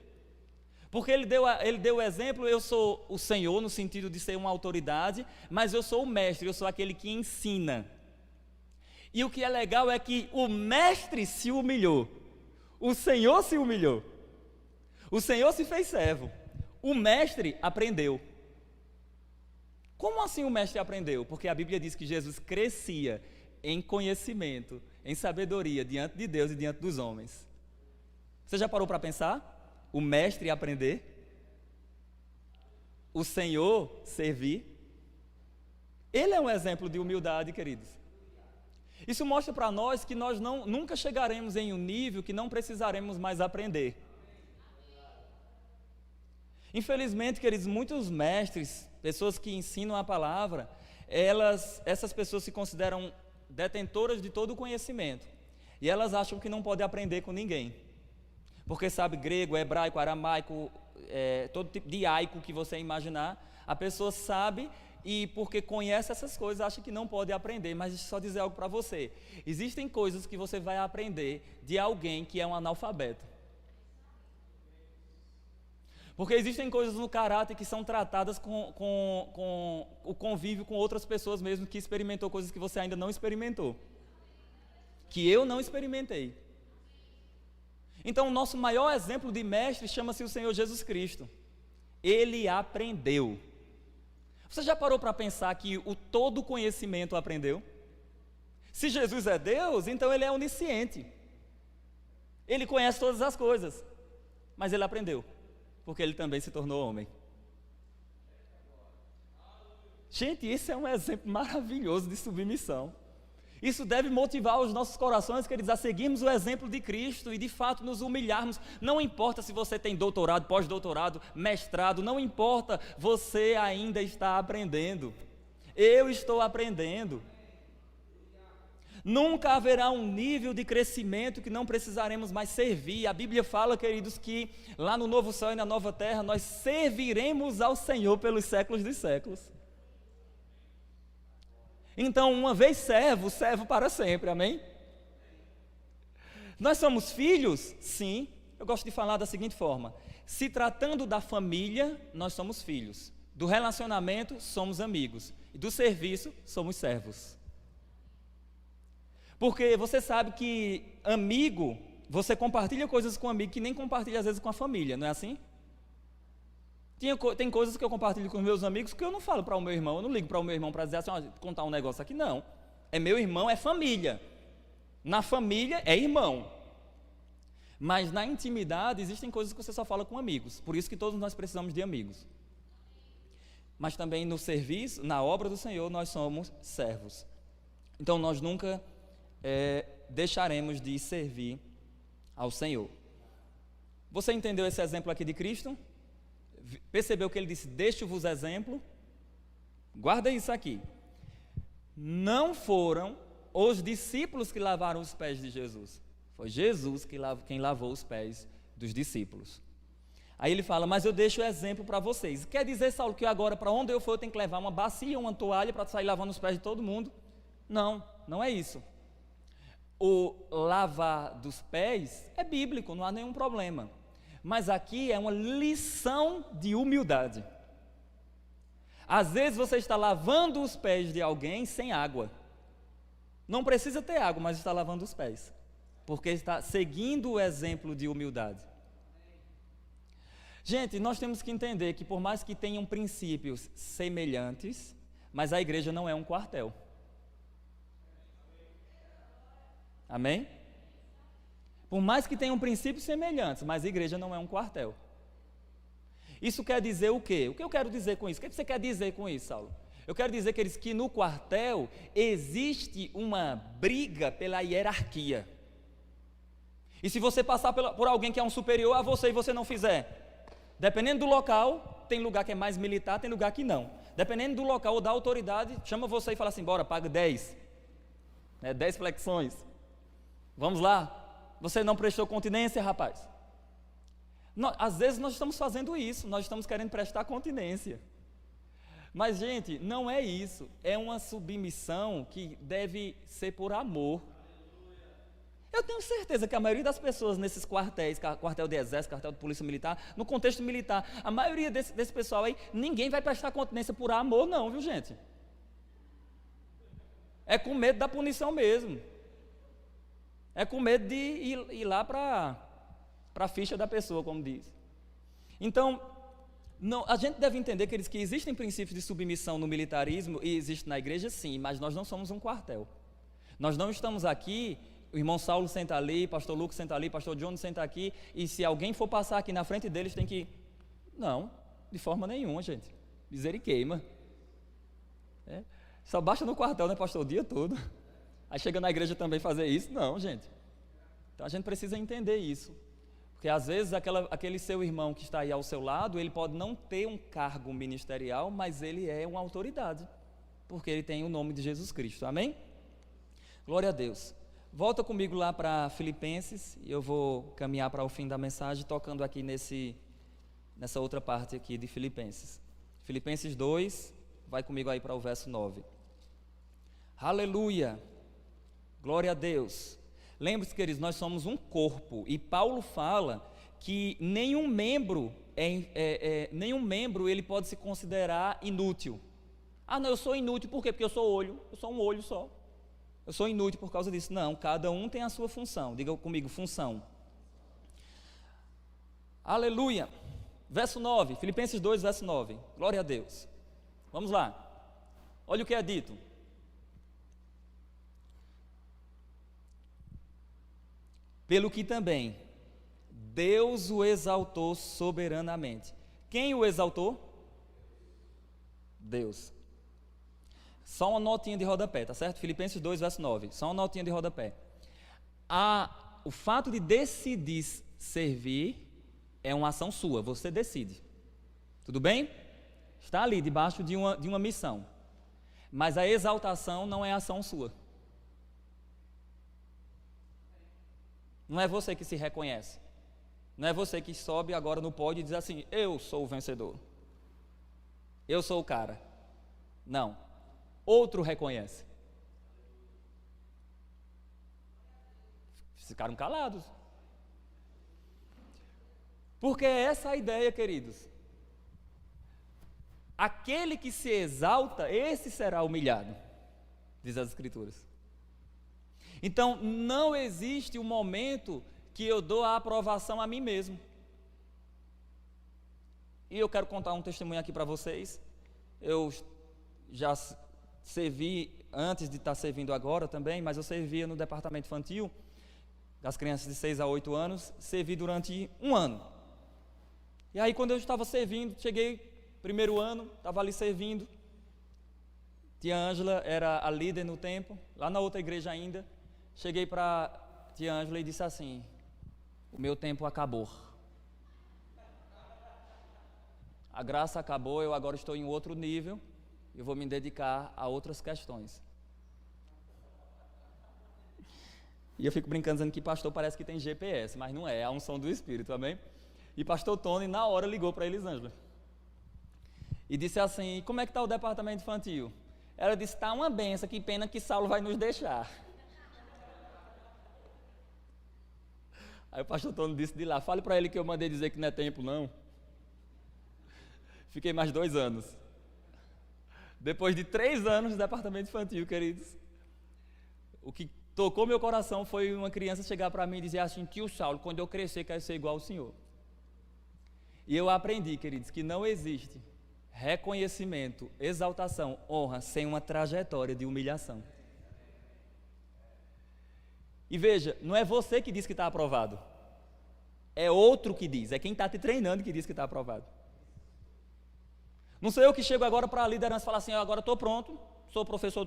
Porque ele deu o exemplo, eu sou o Senhor no sentido de ser uma autoridade, mas eu sou o mestre, eu sou aquele que ensina. E o que é legal é que o mestre se humilhou, o Senhor se humilhou, o Senhor se fez servo, o mestre aprendeu. Como assim o mestre aprendeu? Porque a Bíblia diz que Jesus crescia em conhecimento, em sabedoria, diante de Deus e diante dos homens. Você já parou para pensar? O mestre aprender, o Senhor servir. Ele é um exemplo de humildade, queridos. Isso mostra para nós que nós nunca chegaremos em um nível que não precisaremos mais aprender. Infelizmente, queridos, muitos mestres, pessoas que ensinam a palavra, essas pessoas se consideram detentoras de todo o conhecimento. E elas acham que não podem aprender com ninguém. Porque sabe grego, hebraico, aramaico, todo tipo de aico que você imaginar, a pessoa sabe e porque conhece essas coisas, acha que não pode aprender. Mas deixa eu só dizer algo para você. Existem coisas que você vai aprender de alguém que é um analfabeto. Porque existem coisas no caráter que são tratadas com o convívio com outras pessoas mesmo, que experimentou coisas que você ainda não experimentou. Que eu não experimentei. Então, o nosso maior exemplo de mestre chama-se o Senhor Jesus Cristo. Ele aprendeu. Você já parou para pensar que o todo conhecimento aprendeu? Se Jesus é Deus, então ele é onisciente. Ele conhece todas as coisas, mas ele aprendeu, porque ele também se tornou homem. Gente, isso é um exemplo maravilhoso de submissão. Isso deve motivar os nossos corações, queridos, a seguirmos o exemplo de Cristo e de fato nos humilharmos. Não importa se você tem doutorado, pós-doutorado, mestrado, não importa, você ainda está aprendendo. Eu estou aprendendo. Nunca haverá um nível de crescimento que não precisaremos mais servir. A Bíblia fala, queridos, que lá no novo céu e na nova terra nós serviremos ao Senhor pelos séculos dos séculos. Então, uma vez servo, servo para sempre, amém? Nós somos filhos? Sim. Eu gosto de falar da seguinte forma: se tratando da família, nós somos filhos. Do relacionamento, somos amigos. E do serviço, somos servos. Porque você sabe que amigo, você compartilha coisas com amigo que nem compartilha às vezes com a família, não é assim? Tem coisas que eu compartilho com os meus amigos que eu não falo para o meu irmão, eu não ligo para o meu irmão para dizer assim, contar um negócio aqui, não. É meu irmão, é família. Na família é irmão. Mas na intimidade existem coisas que você só fala com amigos. Por isso que todos nós precisamos de amigos. Mas também no serviço, na obra do Senhor, nós somos servos. Então nós nunca deixaremos de servir ao Senhor. Você entendeu esse exemplo aqui de Cristo? Percebeu que ele disse, deixo-vos exemplo? Guarda isso aqui. Não foram os discípulos que lavaram os pés de Jesus. Foi Jesus quem lavou os pés dos discípulos. Aí ele fala, mas eu deixo o exemplo para vocês. Quer dizer, Saulo, que agora para onde eu for eu tenho que levar uma bacia, uma toalha para sair lavando os pés de todo mundo? Não, não é isso. O lavar dos pés é bíblico, não há nenhum problema. Mas aqui é uma lição de humildade. Às vezes você está lavando os pés de alguém sem água. Não precisa ter água, mas está lavando os pés. Porque está seguindo o exemplo de humildade. Gente, nós temos que entender que por mais que tenham princípios semelhantes, mas a igreja não é um quartel. Amém? Por mais que tenham princípios semelhantes, mas a igreja não é um quartel. Isso quer dizer o quê? O que eu quero dizer com isso? O que você quer dizer com isso, Saulo? Eu quero dizer, queridos, que no quartel existe uma briga pela hierarquia. E se você passar por alguém que é um superior a você e você não fizer, dependendo do local, tem lugar que é mais militar, tem lugar que não. Dependendo do local ou da autoridade, chama você e fala assim, bora, paga 10. 10 flexões. Vamos lá. Você não prestou continência, rapaz? Às vezes nós estamos fazendo isso, nós estamos querendo prestar continência. Mas, gente, não é isso. É uma submissão que deve ser por amor. Eu tenho certeza que a maioria das pessoas nesses quartéis, quartel de exército, quartel de polícia militar, no contexto militar, a maioria desse pessoal aí, ninguém vai prestar continência por amor não, viu, gente? É com medo da punição mesmo. É com medo de ir lá para a ficha da pessoa, como diz. Então, a gente deve entender que existem princípios de submissão no militarismo e existe na igreja, sim, mas nós não somos um quartel. Nós não estamos aqui, o irmão Saulo senta ali, pastor Lucas senta ali, pastor John senta aqui, e se alguém for passar aqui na frente deles tem que... Não, de forma nenhuma, gente. Miséria queima. Só baixa no quartel, né, pastor, o dia todo. Aí chega na igreja também fazer isso. Não, gente. Então a gente precisa entender isso. Porque às vezes aquele seu irmão que está aí ao seu lado, ele pode não ter um cargo ministerial, mas ele é uma autoridade, porque ele tem o nome de Jesus Cristo, amém? Glória a Deus. Volta comigo lá para Filipenses, e eu vou caminhar para o fim da mensagem, tocando aqui nessa outra parte aqui de Filipenses. Filipenses 2, vai comigo aí para o verso 9. Aleluia, glória a Deus. Lembre-se, queridos, nós somos um corpo, e Paulo fala que nenhum membro ele pode se considerar inútil. Ah, não, eu sou inútil, por quê? Porque eu sou olho, eu sou um olho só. Eu sou inútil por causa disso. Não, cada um tem a sua função. Diga comigo, função. Aleluia. Verso 9, Filipenses 2, verso 9. Glória a Deus. Vamos lá. Olha o que é dito. Pelo que também Deus o exaltou soberanamente. Quem o exaltou? Deus. Só uma notinha de rodapé, tá certo? Filipenses 2, verso 9. Só uma notinha de rodapé. O fato de decidir servir é uma ação sua, você decide. Tudo bem? Está ali, debaixo de uma missão. Mas a exaltação não é ação sua. Não é você que se reconhece. Não é você que sobe agora no pódio e diz assim, eu sou o vencedor. Eu sou o cara. Não. Outro reconhece. Ficaram calados. Porque é essa a ideia, queridos. Aquele que se exalta, esse será humilhado, diz as Escrituras. Então, não existe um momento que eu dou a aprovação a mim mesmo. E eu quero contar um testemunho aqui para vocês. Eu já servi, antes de estar servindo agora também, mas eu servia no departamento infantil, das crianças de 6 a 8 anos, servi durante 1 ano. E aí quando eu estava servindo, cheguei, primeiro ano, estava ali servindo, tia Ângela era a líder no tempo, lá na outra igreja ainda, cheguei para tia Ângela e disse assim, o meu tempo acabou. A graça acabou, eu agora estou em outro nível, eu vou me dedicar a outras questões. E eu fico brincando dizendo que pastor parece que tem GPS, mas não é a unção do Espírito, amém? E pastor Tony na hora ligou para Elisângela. E disse assim, como é que está o departamento infantil? Ela disse, está uma benção, que pena que Saulo vai nos deixar. Aí o pastor Tony disse de lá, fale para ele que eu mandei dizer que não é tempo não. Fiquei mais 2 anos. Depois de 3 anos no departamento infantil, queridos, o que tocou meu coração foi uma criança chegar para mim e dizer assim, tio Saulo, quando eu crescer quero ser igual ao senhor. E eu aprendi, queridos, que não existe reconhecimento, exaltação, honra, sem uma trajetória de humilhação. E veja, não é você que diz que está aprovado, é outro que diz, é quem está te treinando que diz que está aprovado. Não sou eu que chego agora para a liderança e falo assim, agora estou pronto,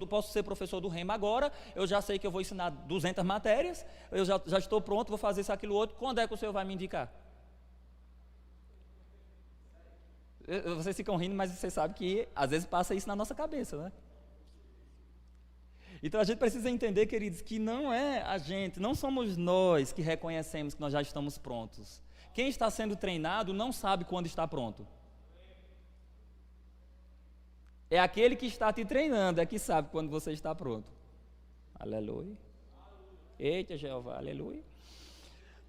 posso ser professor do Rema agora, eu já sei que eu vou ensinar 200 matérias, eu já estou pronto, vou fazer isso, aquilo, outro, quando é que o senhor vai me indicar? Vocês ficam rindo, mas vocês sabem que às vezes passa isso na nossa cabeça, né? Então a gente precisa entender, queridos, que não é a gente, não somos nós que reconhecemos que nós já estamos prontos. Quem está sendo treinado não sabe quando está pronto. É aquele que está te treinando, é que sabe quando você está pronto. Aleluia. Eita, Jeová, aleluia.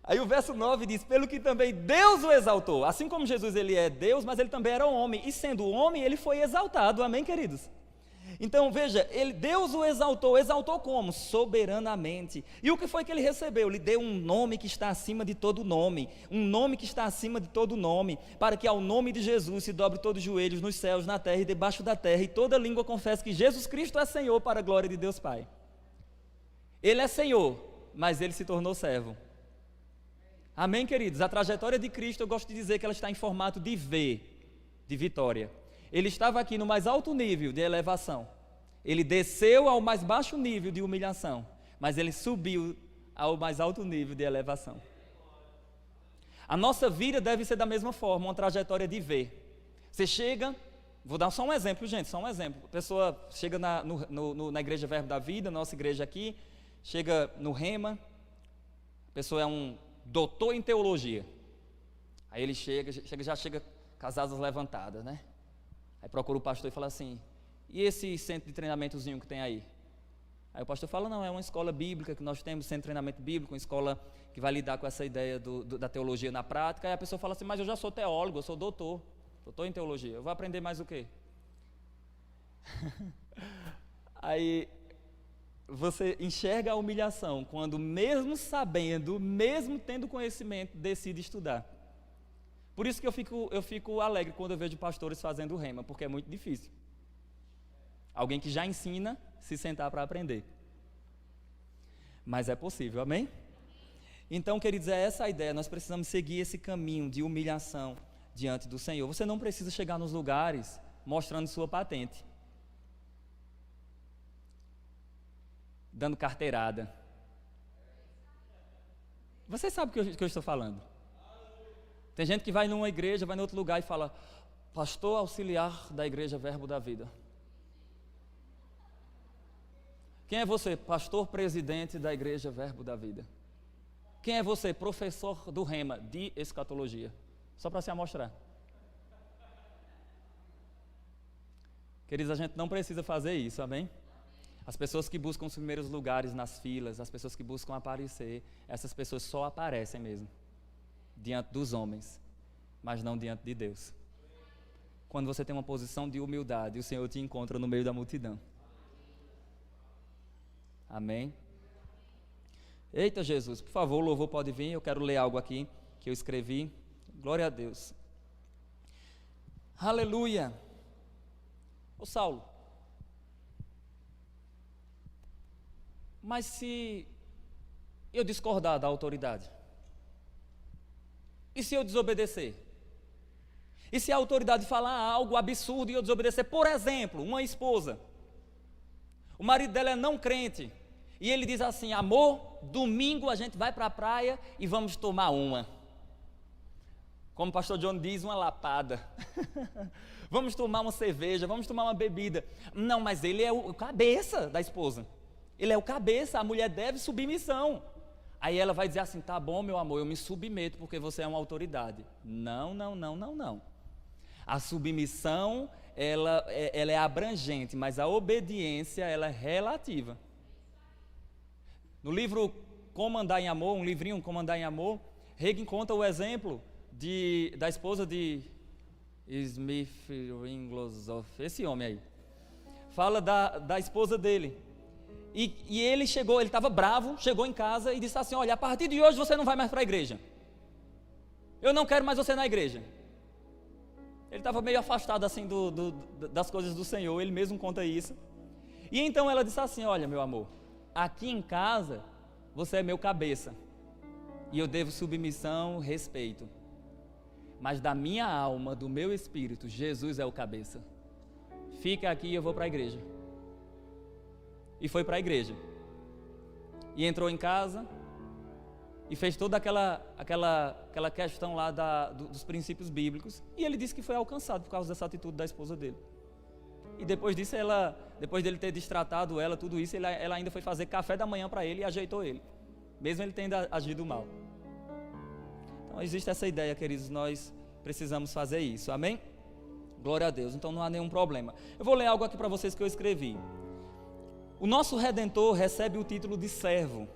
Aí o verso 9 diz, pelo que também Deus o exaltou. Assim como Jesus ele é Deus, mas ele também era um homem. E sendo homem, ele foi exaltado. Amém, queridos? Então, veja, Deus o exaltou. Exaltou como? Soberanamente. E o que foi que ele recebeu? Lhe deu um nome que está acima de todo nome. Um nome que está acima de todo nome. Para que ao nome de Jesus se dobre todos os joelhos nos céus, na terra e debaixo da terra. E toda língua confesse que Jesus Cristo é Senhor para a glória de Deus Pai. Ele é Senhor, mas ele se tornou servo. Amém, queridos? A trajetória de Cristo, eu gosto de dizer que ela está em formato de V, de vitória. Ele estava aqui no mais alto nível de elevação. Ele desceu ao mais baixo nível de humilhação, mas ele subiu ao mais alto nível de elevação. A nossa vida deve ser da mesma forma, uma trajetória de V. Você chega, vou dar só um exemplo, gente, só um exemplo. A pessoa chega na Igreja Verbo da Vida, nossa igreja aqui, chega no Rema, a pessoa é um doutor em teologia. Aí ele já chega com as asas levantadas, né? Aí procura o pastor e fala assim, e esse centro de treinamentozinho que tem aí? Aí o pastor fala, não, é uma escola bíblica que nós temos, centro de treinamento bíblico, uma escola que vai lidar com essa ideia da teologia na prática. Aí a pessoa fala assim, mas eu já sou teólogo, eu sou doutor em teologia, eu vou aprender mais o quê? Aí você enxerga a humilhação quando mesmo sabendo, mesmo tendo conhecimento, decide estudar. Por isso que eu fico alegre quando eu vejo pastores fazendo rema, porque é muito difícil. Alguém que já ensina se sentar para aprender. Mas é possível, amém? Então, queridos, é essa a ideia, nós precisamos seguir esse caminho de humilhação diante do Senhor. Você não precisa chegar nos lugares mostrando sua patente, dando carteirada. Você sabe o que eu estou falando. Tem gente que vai numa igreja, vai em outro lugar e fala, pastor auxiliar da Igreja Verbo da Vida. Quem é você? Pastor presidente da Igreja Verbo da Vida. Quem é você? Professor do Rema, de escatologia. Só para se amostrar. Queridos, a gente não precisa fazer isso, amém? As pessoas que buscam os primeiros lugares nas filas, as pessoas que buscam aparecer, essas pessoas só aparecem mesmo diante dos homens, mas não diante de Deus. Quando você tem uma posição de humildade, o Senhor te encontra no meio da multidão. Amém? Eita Jesus, por favor, o louvor pode vir, eu quero ler algo aqui que eu escrevi. Glória a Deus. Aleluia. Ô Saulo, mas se eu discordar da autoridade? E se eu desobedecer? E se a autoridade falar algo absurdo e eu desobedecer? Por exemplo, uma esposa, o marido dela é não crente, e ele diz assim, amor, domingo a gente vai para a praia e vamos tomar uma. Como o pastor John diz, uma lapada. Vamos tomar uma cerveja, vamos tomar uma bebida. Não, mas ele é o cabeça da esposa. Ele é o cabeça, a mulher deve submissão. Aí ela vai dizer assim, tá bom meu amor, eu me submeto porque você é uma autoridade. Não. A submissão, ela é abrangente, mas a obediência, ela é relativa. No livro Como Andar em Amor, um livrinho Como Andar em Amor, Reagan conta o exemplo da esposa de Smith Wigglesworth, esse homem aí. Fala da esposa dele. E ele estava bravo, chegou em casa e disse assim, olha, a partir de hoje você não vai mais para a igreja. Eu não quero mais você na igreja. Ele estava meio afastado assim das coisas do Senhor, ele mesmo conta isso. E então ela disse assim, olha meu amor, aqui em casa você é meu cabeça. E eu devo submissão, respeito. Mas da minha alma, do meu espírito, Jesus é o cabeça. Fica aqui e eu vou para a igreja. E foi para a igreja. E entrou em casa e fez toda aquela questão lá dos princípios bíblicos. E ele disse que foi alcançado por causa dessa atitude da esposa dele. E depois disso, depois dele ter destratado ela, tudo isso, ela ainda foi fazer café da manhã para ele e ajeitou ele. Mesmo ele tendo agido mal. Então existe essa ideia, queridos, nós precisamos fazer isso, amém? Glória a Deus, então não há nenhum problema. Eu vou ler algo aqui para vocês que eu escrevi. O nosso Redentor recebe o título de servo,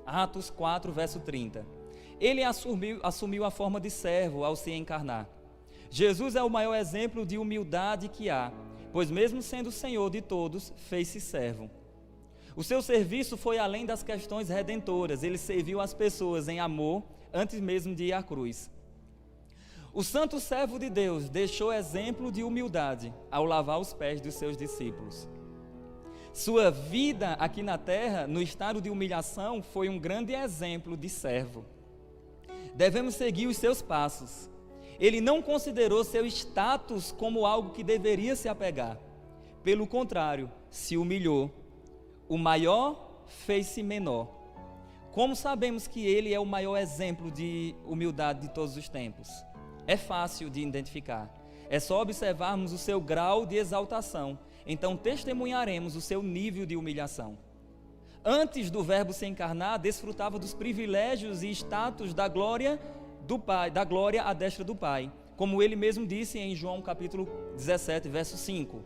Atos 4, verso 30. Ele assumiu a forma de servo ao se encarnar. Jesus é o maior exemplo de humildade que há, pois mesmo sendo Senhor de todos, fez-se servo. O seu serviço foi além das questões redentoras, ele serviu as pessoas em amor, antes mesmo de ir à cruz. O santo servo de Deus deixou exemplo de humildade ao lavar os pés dos seus discípulos. Sua vida aqui na terra, no estado de humilhação, foi um grande exemplo de servo. Devemos seguir os seus passos. Ele não considerou seu status como algo que deveria se apegar. Pelo contrário, se humilhou. O maior fez-se menor. Como sabemos que ele é o maior exemplo de humildade de todos os tempos? É fácil de identificar. É só observarmos o seu grau de exaltação. Então testemunharemos o seu nível de humilhação. Antes do Verbo se encarnar, desfrutava dos privilégios e status da glória do Pai, da glória à destra do Pai. Como ele mesmo disse em João capítulo 17, verso 5.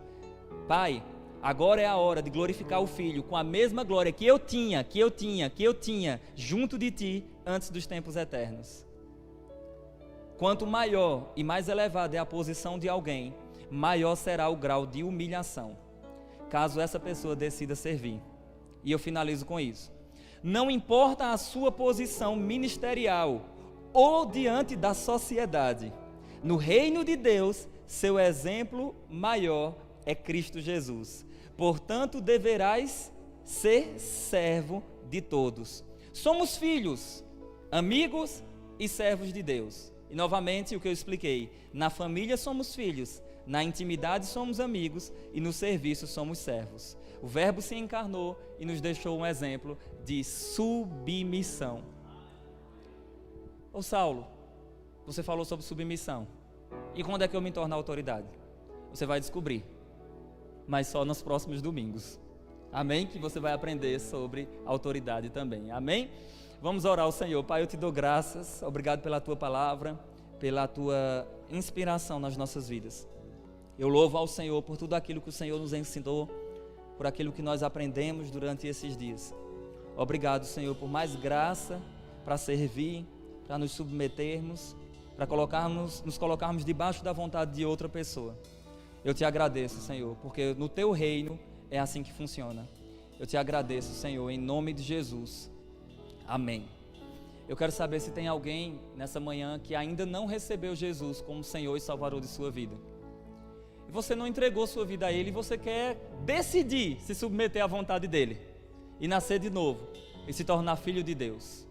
Pai, agora é a hora de glorificar o Filho com a mesma glória que eu tinha junto de ti antes dos tempos eternos. Quanto maior e mais elevada é a posição de alguém, maior será o grau de humilhação, caso essa pessoa decida servir. E eu finalizo com isso. Não importa a sua posição ministerial ou diante da sociedade, no reino de Deus, seu exemplo maior é Cristo Jesus. Portanto, deverás ser servo de todos. Somos filhos, amigos e servos de Deus. E novamente o que eu expliquei, na família somos filhos, na intimidade somos amigos e no serviço somos servos. O Verbo se encarnou e nos deixou um exemplo de submissão. Ô Saulo, você falou sobre submissão. E quando é que eu me torno autoridade? Você vai descobrir, mas só nos próximos domingos. Amém? Que você vai aprender sobre autoridade também. Amém? Vamos orar ao Senhor. Pai, eu te dou graças. Obrigado pela tua palavra, pela tua inspiração nas nossas vidas. Eu louvo ao Senhor por tudo aquilo que o Senhor nos ensinou, por aquilo que nós aprendemos durante esses dias. Obrigado, Senhor, por mais graça para servir, para nos submetermos, para nos colocarmos debaixo da vontade de outra pessoa. Eu te agradeço, Senhor, porque no teu reino é assim que funciona. Eu te agradeço, Senhor, em nome de Jesus. Amém. Eu quero saber se tem alguém nessa manhã que ainda não recebeu Jesus como Senhor e Salvador de sua vida. E você não entregou sua vida a Ele e você quer decidir se submeter à vontade dEle e nascer de novo e se tornar filho de Deus.